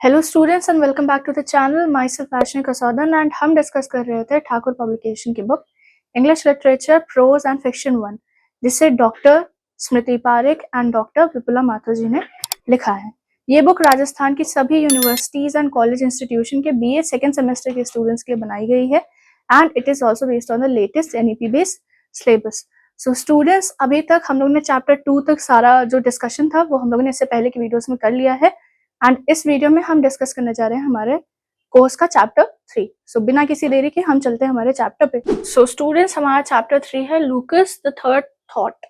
Hello students and welcome back to the channel. Myself Aashna Kasaudhan and हम discuss कर रहे थे ठाकुर पब्लिकेशन की book English literature prose and fiction 1, जिसे doctor Smriti Pareek and doctor Vipula Mathur ji ने लिखा है। ये बुक राजस्थान की सभी यूनिवर्सिटीज एंड कॉलेज इंस्टीट्यूशन के बीए सेकेंड सेमेस्टर के स्टूडेंट्स के लिए बनाई गई है and it is also based on the latest NEP based syllabus. So students, अभी तक हम लोगों ने चैप्टर 2 तक सारा जो डिस्कशन था वो हम लोगों ने इससे पहले की वीडियोस में कर लिया है एंड इस वीडियो में हम डिस्कस करने जा रहे हैं हमारे कोर्स का चैप्टर 3। सो बिना किसी देरी के हम चलते हैं हमारे चैप्टर पे। सो स्टूडेंट्स, हमारा चैप्टर 3 है लूकस द थर्ड थॉट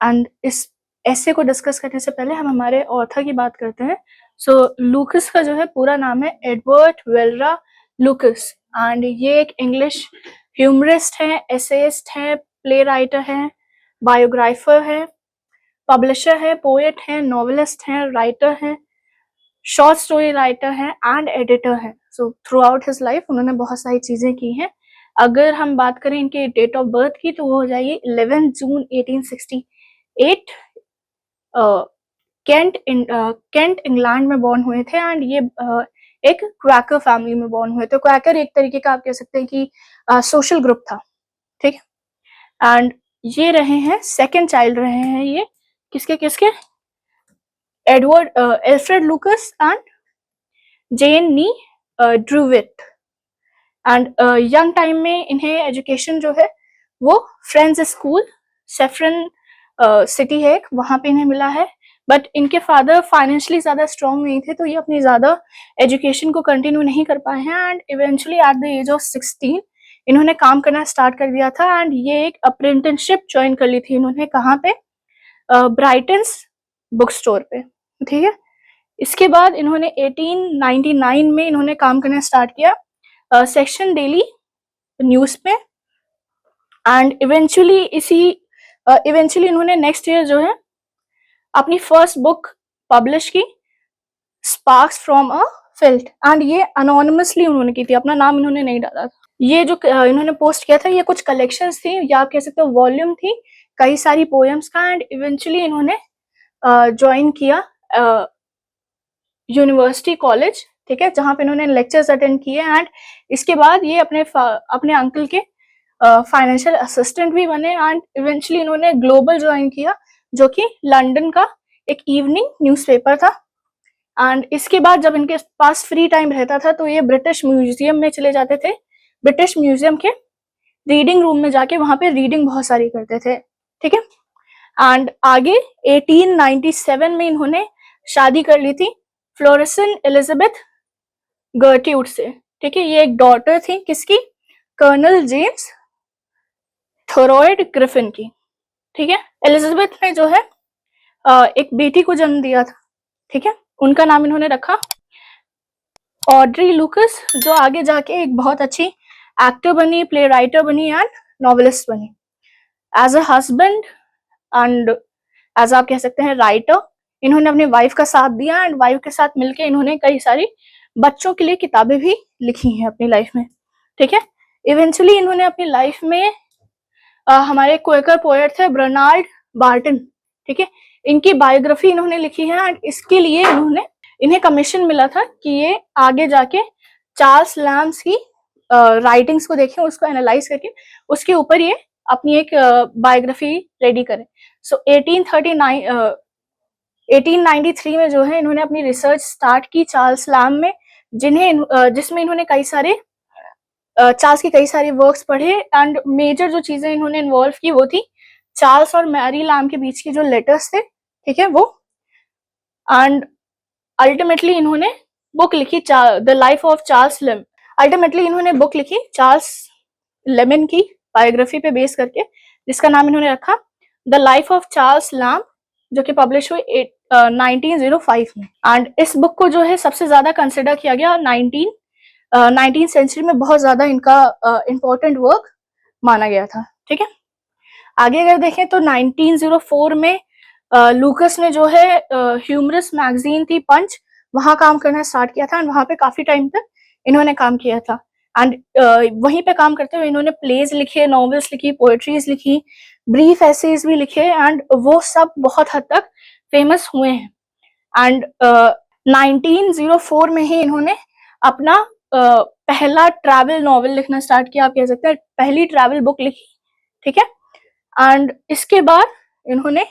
एंड इस ऐसे को डिस्कस करने से पहले हम हमारे ऑथर की बात करते हैं। सो लूकस का जो है पूरा नाम है एडवर्ड वेलरा लूकस एंड ये एक इंग्लिश ह्यूमरिस्ट है, एसेइस्ट है, प्ले राइटर है, बायोग्राफर है, पब्लिशर है, पोएट है, नॉवेलिस्ट है, राइटर है, शॉर्ट स्टोरी राइटर है एंड एडिटर है। So through out his life उन्होंने बहुत सारी चीजें की हैं। अगर हम बात करें इनके डेट ऑफ बर्थ की तो वो हो जाएगी 11 जून 1868। केंट इंग्लैंड में बॉर्न हुए थे एंड ये एक क्वैकर फैमिली में बॉर्न हुए थे। क्वैकर एक तरीके का आप कह सकते हैं कि सोशल ग्रुप था, ठीक है। एंड ये रहे हैं सेकेंड चाइल्ड रहे हैं ये किसके किसके, Edward Alfred Lucas and Jane née Drewitt. And young time में इन्हें एजुकेशन जो है वो फ्रेंड्स स्कूल सेफ्रन सिटी है वहां पे इन्हें मिला है, बट इनके फादर फाइनेंशियली ज्यादा स्ट्रॉन्ग नहीं थे तो ये अपनी ज्यादा एजुकेशन को कंटिन्यू नहीं कर पाए हैं and eventually at the age of 16 इन्होंने काम करना स्टार्ट कर दिया था एंड ये एक अप्रेंटिसशिप ज्वाइन कर ली थी इन्होंने, कहाँ पे, ब्राइटन्स बुक स्टोर पे, ठीक है। इसके बाद इन्होंने 1899 में इन्होंने काम करना स्टार्ट किया सेक्शन डेली न्यूज पे एंड इवेंचुअली इन्होंने नेक्स्ट ईयर जो है अपनी फर्स्ट बुक पब्लिश की, sparks from a field, and ये अनोनिमसली उन्होंने की थी, अपना नाम इन्होंने नहीं डाला था। ये जो इन्होंने पोस्ट किया था ये कुछ कलेक्शंस थी या आप कह सकते हो वॉल्यूम थी कई सारी पोएम्स का एंड इवेंचुअली इन्होंने ज्वाइन किया यूनिवर्सिटी कॉलेज, ठीक है, जहां पे इन्होंने लेक्चर्स अटेंड किए एंड इसके बाद ये अपने अंकल के फाइनेंशियल असिस्टेंट भी बने एंड इवेंचुअली इन्होंने ग्लोबल ज्वाइन किया जो कि लंदन का एक इवनिंग न्यूज़पेपर था। एंड इसके बाद जब इनके पास फ्री टाइम रहता था तो ये ब्रिटिश म्यूजियम में चले जाते थे, ब्रिटिश म्यूजियम के रीडिंग रूम में जाके वहां पे रीडिंग बहुत सारी करते थे, ठीक है। एंड आगे 1897 में इन्होंने शादी कर ली थी फ्लोरेसन एलिजाबेथ गर्ट्यूड से, ठीक है। ये एक डॉटर थी किसकी, कर्नल जेम्स थोरॉयड ग्रिफिन की, ठीक है। एलिजाबेथ ने जो है एक बेटी को जन्म दिया था, ठीक है, उनका नाम इन्होंने रखा ऑड्री लूकस, जो आगे जाके एक बहुत अच्छी एक्टर बनी, प्ले राइटर बनी एंड नॉवेलिस्ट बनी। As a husband and as आप कह सकते हैं राइटर इन्होंने अपनी वाइफ का साथ दिया एंड वाइफ के साथ मिलके इन्होंने कई सारी बच्चों के लिए किताबें भी लिखी हैं अपनी लाइफ में, ठीक है। इवेंचुअली इन्होंने अपनी लाइफ में हमारे क्वेकर पोएट थे बर्नार्ड बार्टन, ठीक है, इनकी बायोग्राफी इन्होंने लिखी है एंड इसके लिए इन्हें कमीशन मिला था कि ये आगे जाके चार्ल्स लैम्स की राइटिंग्स को देखें, उसको एनालाइज करके उसके ऊपर ये अपनी एक बायोग्राफी रेडी करें। सो 1893 में जो है इन्होंने अपनी रिसर्च स्टार्ट की चार्ल्स लैम में, जिसमें इन्होंने कई सारे चार्ल्स की कई सारे वर्क्स पढ़े एंड मेजर जो चीजें इन्होंने इन्वॉल्व की वो थी चार्ल्स और मैरी लैम के बीच की जो लेटर्स थे, ठीक है, वो। एंड अल्टीमेटली इन्होंने बुक लिखी the life of Charles Lamb, ultimately इन्होंने बुक लिखी चार्ल्स लेमन की बायोग्राफी पे बेस करके, जिसका नाम इन्होंने रखा the life of Charles Lamb, जो कि पब्लिश हुई 1905 में। एंड इस बुक को जो है सबसे ज्यादा कंसिडर किया गया 19th सेंचुरी में, बहुत ज्यादा इनका इंपॉर्टेंट वर्क माना गया था, ठीक है। आगे अगर देखें तो 1904 में लूकस ने जो है ह्यूमरस मैगजीन थी पंच, वहां काम करना स्टार्ट किया था एंड वहां पे काफी टाइम तक इन्होंने काम किया था एंड वहीं पे काम करते हुए इन्होंने प्लेज लिखे, नॉवेल्स लिखी, पोएट्रीज लिखी, ब्रीफ एसेज भी लिखे एंड वो सब बहुत हद तक फेमस हुए हैं। एंड 1904 में ही इन्होंने अपना पहला ट्रैवल नॉवल लिखना स्टार्ट किया, आप कह सकते हैं पहली ट्रैवल बुक लिखी, ठीक है। एंड इसके बाद इन्होंने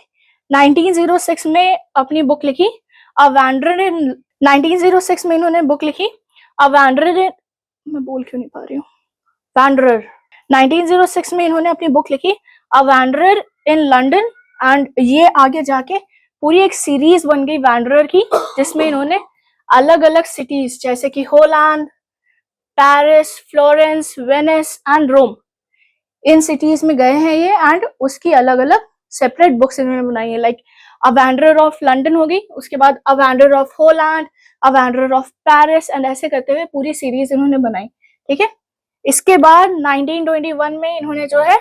1906 में अपनी बुक लिखी अ वैंडरर इन 1906 में इन्होंने बुक लिखी अ वैंडरर इन, मैं बोल क्यों नहीं पा रही हूँ, वैंडरर। 1906 में इन्होंने अपनी बुक लिखी अ वैंडरर इन लंदन, एंड ये आगे जाके पूरी एक सीरीज बन गई वैंडरर की, जिसमें इन्होंने अलग अलग सिटीज जैसे कि Holland, Paris, Florence, Venice and Rome, इन सिटीज में गए हैं ये, एंड उसकी अलग अलग सेपरेट बुक्स इन्होंने बनाई है। Like a wanderer of London होगी, उसके बाद a wanderer of Holland, a wanderer of Paris, and ऐसे करते हुए पूरी सीरीज इन्होंने बनाई, ठीक है। इसके बाद 1921 में इन्होंने जो है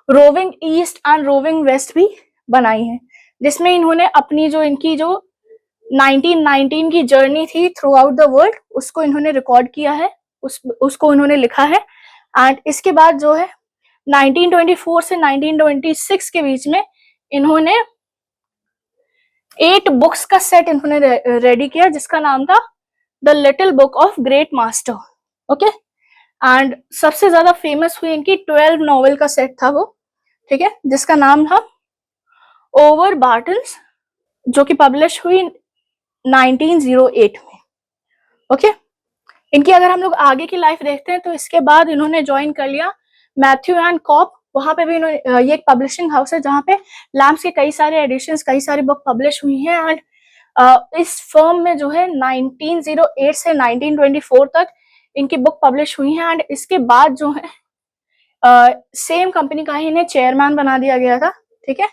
roving east and roving west भी बनाई है, जिसमें इन्होंने अपनी जो इनकी जो 1919 की जर्नी थी थ्रू आउट द वर्ल्ड, उसको इन्होंने रिकॉर्ड किया है, उसको इन्होंने लिखा है। एंड इसके बाद जो है 1924 से 1926 के बीच में इन्होंने 8 बुक्स का सेट इन्होंने रेडी किया, जिसका नाम था the little book of great master, okay. And सबसे ज्यादा फेमस हुई इनकी 12 नॉवेल का सेट था वो, ठीक है, जिसका नाम था ओवर बार्टन्स, जो कि पब्लिश हुई 1908 में, ओके। इनकी अगर हम लोग आगे की लाइफ देखते हैं तो इसके बाद इन्होंने ज्वाइन कर लिया मैथ्यू एंड कॉप, वहां पे भी इन्होंने, ये एक पब्लिशिंग हाउस है जहाँ पे लैम्प्स के कई सारे एडिशंस, कई सारी बुक पब्लिश हुई हैं। एंड इस फर्म में जो है 1908 से 1924 तक इनकी बुक पब्लिश हुई है। एंड इसके बाद जो है सेम कंपनी का ही इन्हें चेयरमैन बना दिया गया था, ठीक है।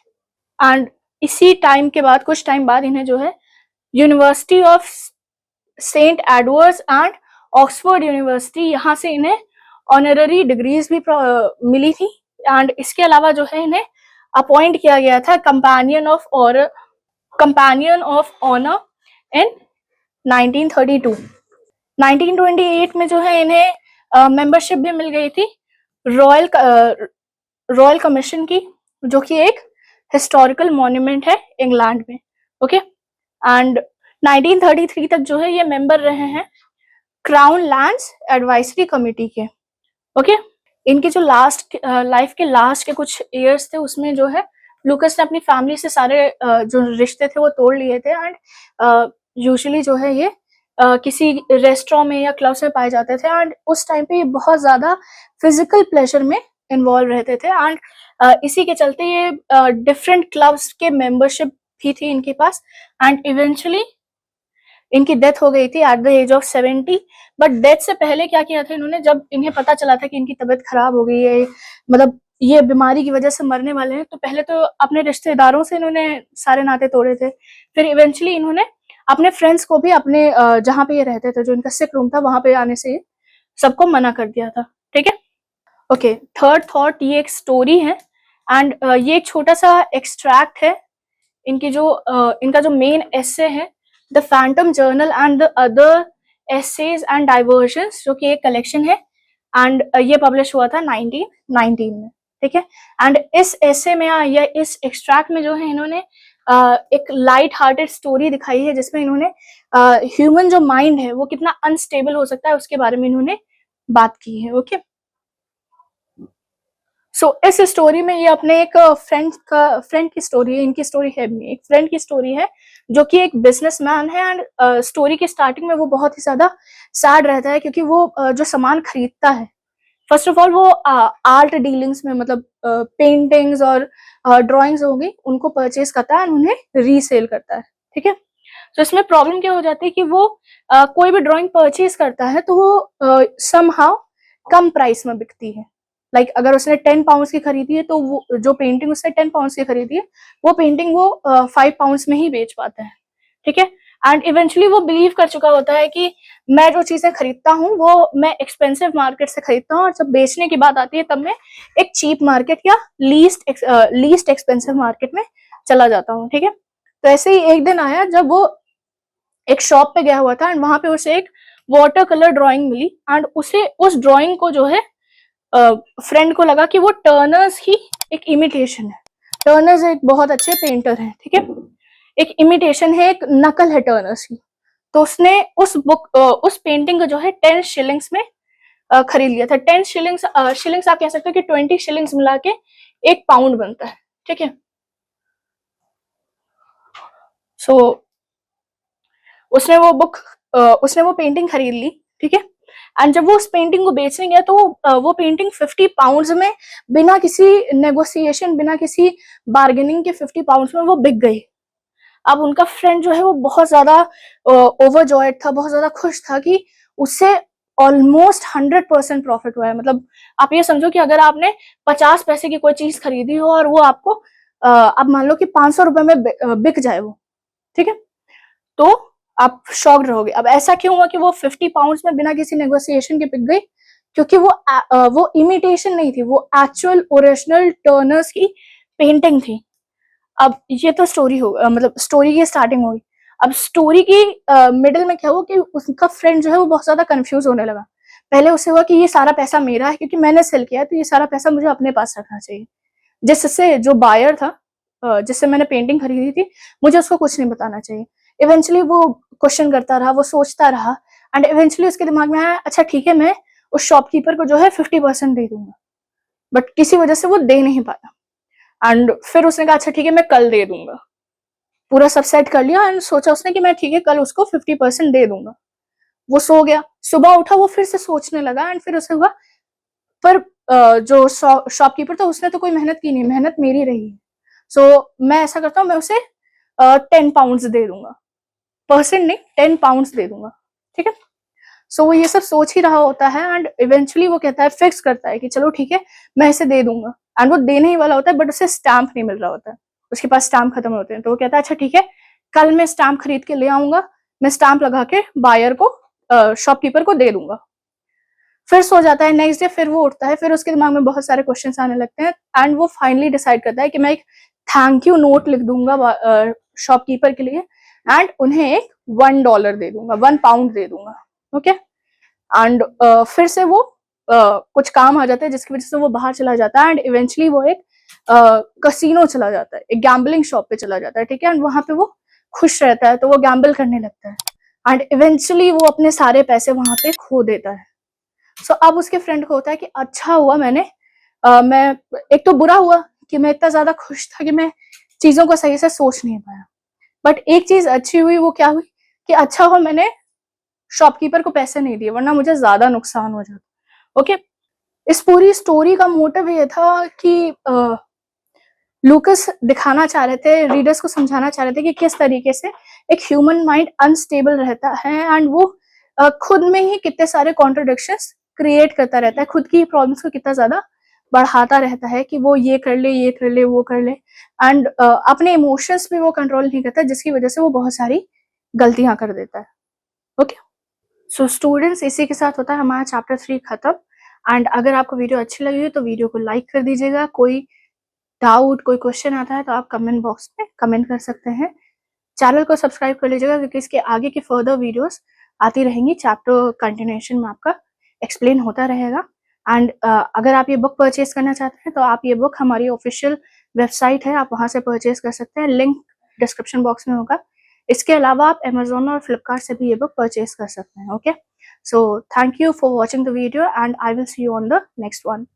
एंड इसी टाइम के बाद, कुछ टाइम बाद, इन्हें जो है University of Saint Edward's and Oxford University, यहाँ से इन्हें ऑनररी डिग्रीज भी मिली थी। एंड इसके अलावा जो है इन्हें अपॉइंट किया गया था कंपेनियन ऑफ ऑनर इन 1932। 1928 में जो है इन्हें मेंबरशिप भी मिल गई थी रॉयल कमीशन की, जो कि एक हिस्टोरिकल मॉन्यूमेंट है इंग्लैंड में, ओके। एंड 1933 तक जो है ये मेंबर रहे हैं क्राउन लैंड्स एडवाइजरी कमेटी के, ओके। इनके जो लाइफ के लास्ट के कुछ इयर्स थे, उसमें जो है लूकस ने अपनी फैमिली से सारे जो रिश्ते थे वो तोड़ लिए थे। एंड यूजुअली जो है ये किसी रेस्टोरेंट में या क्लब्स में पाए जाते थे। एंड उस टाइम पे ये बहुत ज्यादा फिजिकल प्लेजर में इन्वॉल्व रहते थे। एंड इसी के चलते ये डिफरेंट क्लब्स के मेंबरशिप भी थी इनके पास। एंड इवेंचुअली इनकी डेथ हो गई थी at the age of 70। But death से पहले क्या किया था इन्होंने, जब इन्हें पता चला था कि इनकी तबीयत खराब हो गई है, मतलब ये बीमारी की वजह से मरने वाले हैं, तो पहले तो अपने रिश्तेदारों से इन्होंने सारे नाते तोड़े थे। फिर इवेंचुअली इन्होंने अपने फ्रेंड्स को भी अपने जहाँ पे ये रहते थे, जो इनका सिक रूम था, वहां पे आने से सबको मना कर दिया था, ठीक है। ओके, थर्ड थॉट, ये एक स्टोरी है। एंड ये एक छोटा सा एक्सट्रैक्ट है इनकी जो इनका जो मेन एसे है, the phantom journal and the other essays and diversions, जो कि एक कलेक्शन है। एंड ये पब्लिश हुआ था 1919 में, ठीक है। एंड इस एसे में या इस एक्सट्रैक्ट में जो है इन्होंने एक लाइट हार्टेड स्टोरी दिखाई है, जिसमें इन्होंने ह्यूमन जो माइंड है वो कितना अनस्टेबल हो सकता है उसके बारे में इन्होंने बात की है, ओके। सो इस स्टोरी में ये अपने एक फ्रेंड की स्टोरी है, इनकी स्टोरी है नहीं, एक फ्रेंड की स्टोरी है जो कि एक बिजनेसमैन है। एंड स्टोरी की स्टार्टिंग में वो बहुत ही ज्यादा सैड रहता है, क्योंकि वो जो सामान खरीदता है, फर्स्ट ऑफ ऑल वो आर्ट डीलिंग्स में, मतलब पेंटिंग्स और ड्राइंग्स होगी, उनको परचेज करता है और उन्हें रीसेल करता है, ठीक है। तो इसमें प्रॉब्लम क्या हो जाती है कि वो कोई भी ड्राइंग परचेज करता है तो वो समहाउ कम प्राइस में बिकती है। लाइक अगर उसने 10 पाउंड्स की खरीदी है, तो वो जो पेंटिंग उसने 10 पाउंड्स की खरीदी है, वो पेंटिंग वो 5 पाउंड्स में ही बेच पाता है, ठीक है। एंड इवेंचुअली वो बिलीव कर चुका होता है कि मैं जो चीजें खरीदता हूँ वो मैं एक्सपेंसिव मार्केट से खरीदता हूँ, और जब बेचने की बात आती है तब मैं एक चीप मार्केट या लीस्ट एक्सपेंसिव मार्केट में चला जाता हूँ, ठीक है। तो ऐसे ही एक दिन आया जब वो एक शॉप पे गया हुआ था, एंड वहां पे उसे एक वाटर कलर ड्रॉइंग मिली। एंड उसे उस ड्रॉइंग को जो है फ्रेंड को लगा कि वो टर्नर्स ही एक इमिटेशन है, टर्नर्स एक बहुत अच्छे पेंटर हैं, ठीक है। एक इमिटेशन है, एक नकल है टर्नर्स की। तो उसने उस पेंटिंग को जो है 10 शिलिंग्स में खरीद लिया था। 10 शिलिंग्स शिलिंग्स आप कह सकते हो कि 20 शिलिंग्स मिला के 1 पाउंड बनता है, ठीक है। सो उसने वो पेंटिंग खरीद ली, ठीक है। एंड जब वो उस पेंटिंग को बेचने गया तो वो पेंटिंग 50 पाउंड्स में बिना किसी नेगोशिएशन, बिना किसी बार्गेनिंग के 50 पाउंड्स में वो बिक गई। अब उनका फ्रेंड जो है वो बहुत ज्यादा ओवरजॉयड था, बहुत ज्यादा खुश था कि उससे ऑलमोस्ट 100% प्रॉफिट हुआ है। मतलब आप ये समझो कि अगर आपने 50 पैसे की कोई चीज खरीदी हो और वो आपको अब मान लो कि 500 रुपए में बिक जाए वो, ठीक है, तो आप शॉक्ड रहोगे। अब ऐसा क्यों हुआ कि वो 50 पाउंड्स में बिना किसी नेगोशिएशन के बिक गई? क्योंकि वो इमिटेशन नहीं थी, वो एक्चुअल ओरिजिनल टर्नर्स की पेंटिंग थी। अब ये तो स्टोरी हो मतलब स्टोरी की स्टार्टिंग होगी। अब स्टोरी की मिडिल में क्या हुआ कि उसका फ्रेंड जो है वो बहुत ज्यादा कंफ्यूज होने लगा। पहले उसे हुआ कि ये सारा पैसा मेरा है क्योंकि मैंने सेल किया है, तो ये सारा पैसा मुझे अपने पास रखना चाहिए। जिससे जो बायर था, जिससे मैंने पेंटिंग खरीदी थी, मुझे उसको कुछ नहीं बताना चाहिए। इवेंचुअली वो क्वेश्चन करता रहा, वो सोचता रहा, एंड इवेंचुअली उसके दिमाग में आया, अच्छा ठीक है, मैं उस शॉपकीपर को जो है 50% दे दूंगा। बट किसी वजह से वो दे नहीं पाया। एंड फिर उसने कहा अच्छा ठीक है, मैं कल दे दूंगा। पूरा सब सेट कर लिया एंड सोचा उसने कि मैं ठीक है कल उसको 50% दे दूंगा। वो सो गया, सुबह उठा, वो फिर से सोचने लगा एंड फिर उसे हुआ पर जो शॉपकीपर था उसने तो कोई मेहनत की नहीं, मेहनत मेरी रही। सो मैं ऐसा करता हूँ, मैं उसे 10 पाउंड्स दे दूंगा, परसेंट नहीं 10 पाउंड्स दे दूंगा, ठीक है। सो वो ये सब सोच ही रहा होता है एंड इवेंचुअली वो कहता है, फिक्स करता है कि चलो ठीक है मैं इसे दे दूंगा। एंड वो देने ही वाला होता है बट उसे स्टैम्प नहीं मिल रहा होता है, उसके पास स्टैम्प खत्म होते हैं। तो वो कहता है अच्छा ठीक है, कल मैं स्टैम्प खरीद के ले आऊंगा, मैं स्टैम्प लगा के बायर को, शॉपकीपर को दे दूंगा। फिर सो जाता है। नेक्स्ट डे फिर वो उठता है, फिर उसके दिमाग में बहुत सारे क्वेश्चंस आने लगते हैं एंड वो फाइनली डिसाइड करता है कि मैं एक थैंक यू नोट लिख दूंगा शॉपकीपर के लिए एंड उन्हें एक $1 दे दूंगा, 1 पाउंड दे दूंगा, ओके। एंड फिर से वो कुछ काम आ जाता है जिसकी वजह से वो बाहर चला जाता है एंड इवेंचुअली वो एक कसिनो चला जाता है, एक गैम्बलिंग शॉप पे चला जाता है, ठीक है। एंड वहां पे वो खुश रहता है तो वो गैम्बल करने लगता है एंड इवेंचुअली वो अपने सारे पैसे वहां पे खो देता है। सो अब उसके फ्रेंड को होता है कि अच्छा हुआ मैं एक तो बुरा हुआ कि मैं इतना ज्यादा खुश था कि मैं चीजों को सही से सोच नहीं पाया, बट एक चीज अच्छी हुई, वो क्या हुई कि अच्छा हुआ मैंने शॉपकीपर को पैसे नहीं दिए, वरना मुझे ज्यादा नुकसान हो जाता, ओके। इस पूरी स्टोरी का मोटिव ये था कि लूकस दिखाना चाह रहे थे, रीडर्स को समझाना चाह रहे थे कि किस तरीके से एक ह्यूमन माइंड अनस्टेबल रहता है एंड वो खुद में ही कितने सारे कॉन्ट्रोडिक्शंस क्रिएट करता रहता है, खुद की प्रॉब्लम्स को कितना ज्यादा बढ़ाता रहता है कि वो ये कर ले, ये कर ले, वो कर ले, एंड अपने इमोशंस पे वो कंट्रोल नहीं करता, जिसकी वजह से वो बहुत सारी गलतियां कर देता है, ओके। सो स्टूडेंट्स, इसी के साथ होता है हमारा चैप्टर 3 खत्म। एंड अगर आपको वीडियो अच्छी लगी हो तो वीडियो को लाइक कर दीजिएगा। कोई डाउट, कोई क्वेश्चन आता है तो आप कमेंट बॉक्स में कमेंट कर सकते हैं। चैनल को सब्सक्राइब कर लीजिएगा क्योंकि इसके आगे की फर्दर वीडियोस आती रहेंगी, चैप्टर कंटिन्यूएशन में आपका एक्सप्लेन होता रहेगा। एंड अगर आप ये बुक परचेज करना चाहते हैं तो आप ये बुक, हमारी ऑफिशियल वेबसाइट है, आप वहां से परचेज कर सकते हैं, लिंक डिस्क्रिप्शन बॉक्स में होगा। इसके अलावा आप अमेजोन और फ्लिपकार्ट से भी ये बुक परचेज कर सकते हैं, okay. So thank you for watching the video and I will see you on the next one.